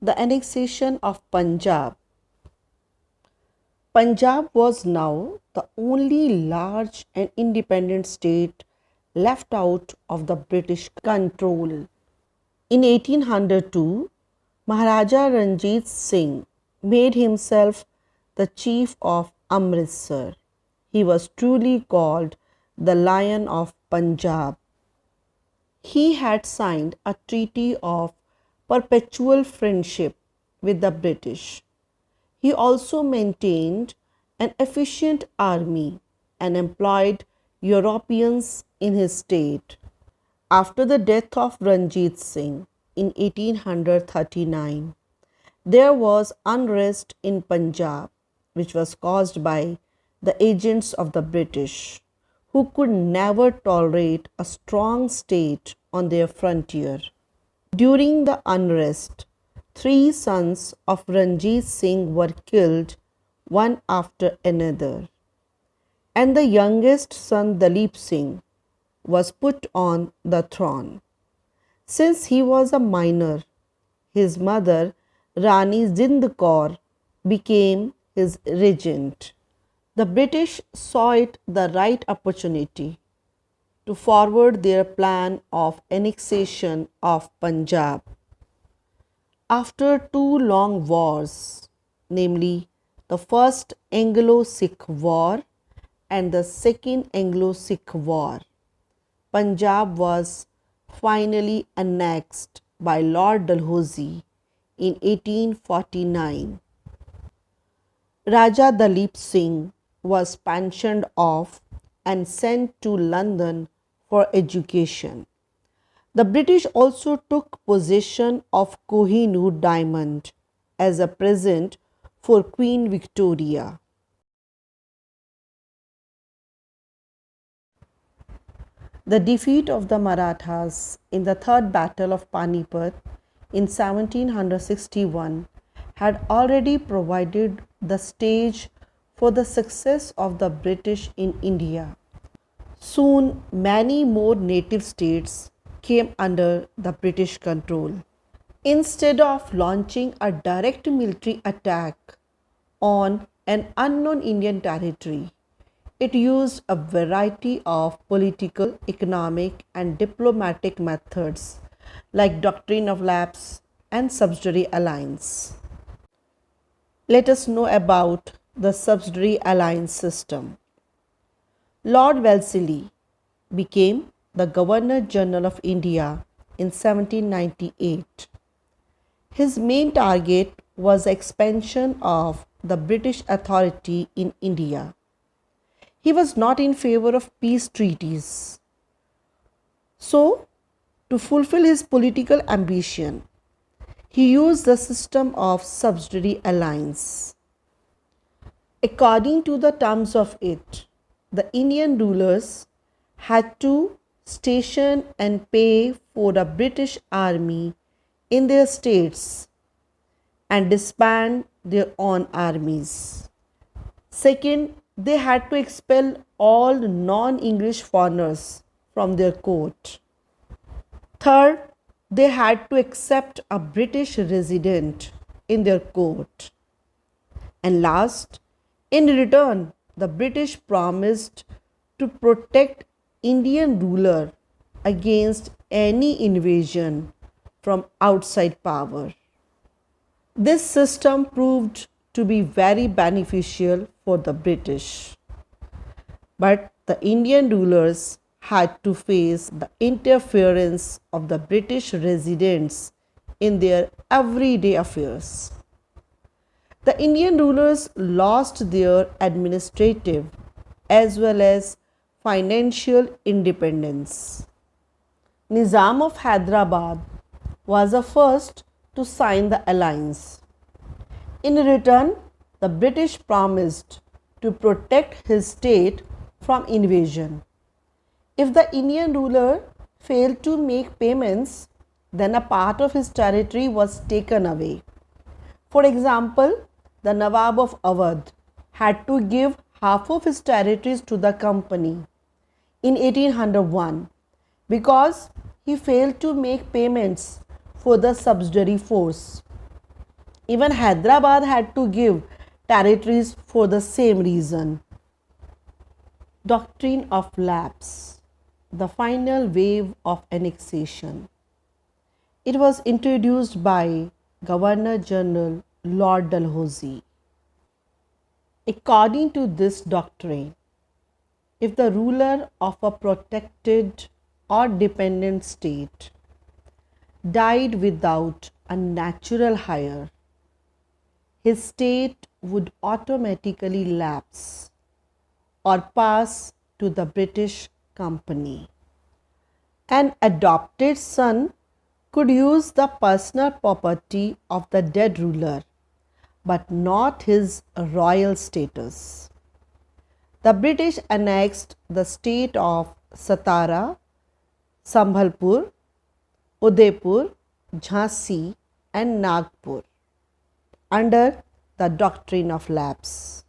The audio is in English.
The annexation of Punjab. Punjab was now the only large and independent state left out of the British control. In 1802, Maharaja Ranjit Singh made himself the chief of Amritsar. He was truly called the Lion of Punjab. He had signed a treaty of perpetual friendship with the British. He also maintained an efficient army and employed Europeans in his state. After the death of Ranjit Singh in 1839, there was unrest in Punjab, which was caused by the agents of the British, who could never tolerate a strong state on their frontier. During the unrest, three sons of Ranjit Singh were killed one after another, and the youngest son, Dalip Singh, was put on the throne. Since he was a minor, his mother, Rani Zind Kaur, became his regent. The British saw it the right opportunity to forward their plan of annexation of Punjab. After two long wars, namely the First Anglo-Sikh War and the Second Anglo-Sikh War, Punjab was finally annexed by Lord Dalhousie in 1849. Raja Dalip Singh was pensioned off and sent to London for education. The British also took possession of Kohinoor diamond as a present for Queen Victoria. The defeat of the Marathas in the Third Battle of Panipat in 1761 had already provided the stage for the success of the British in India. Soon, many more native states came under the British control. Instead of launching a direct military attack on an unknown Indian territory, it used a variety of political, economic, and diplomatic methods like doctrine of lapse and subsidiary alliance. Let us know about the subsidiary alliance system. Lord Wellesley became the Governor General of India in 1798. His main target was expansion of the British authority in India. He was not in favor of peace treaties. So, to fulfill his political ambition, he used the system of subsidiary alliance. According to the terms of it, the Indian rulers had to station and pay for a British army in their states and disband their own armies. Second, they had to expel all non-English foreigners from their court. Third, they had to accept a British resident in their court. And last, in return, the British promised to protect Indian ruler against any invasion from outside power. This system proved to be very beneficial for the British. But the Indian rulers had to face the interference of the British residents in their everyday affairs. The Indian rulers lost their administrative as well as financial independence. Nizam of Hyderabad was the first to sign the alliance. In return, the British promised to protect his state from invasion. If the Indian ruler failed to make payments, then a part of his territory was taken away. For example, the Nawab of Awadh had to give half of his territories to the company in 1801 because he failed to make payments for the subsidiary force. Even Hyderabad had to give territories for the same reason. Doctrine of lapse, the final wave of annexation. It was introduced by Governor General Lord Dalhousie. According to this doctrine, if the ruler of a protected or dependent state died without a natural heir, his state would automatically lapse or pass to the British Company. An adopted son could use the personal property of the dead ruler, but not his royal status. The British annexed the state of Satara, Sambhalpur, Udaipur, Jhansi and Nagpur under the doctrine of lapse.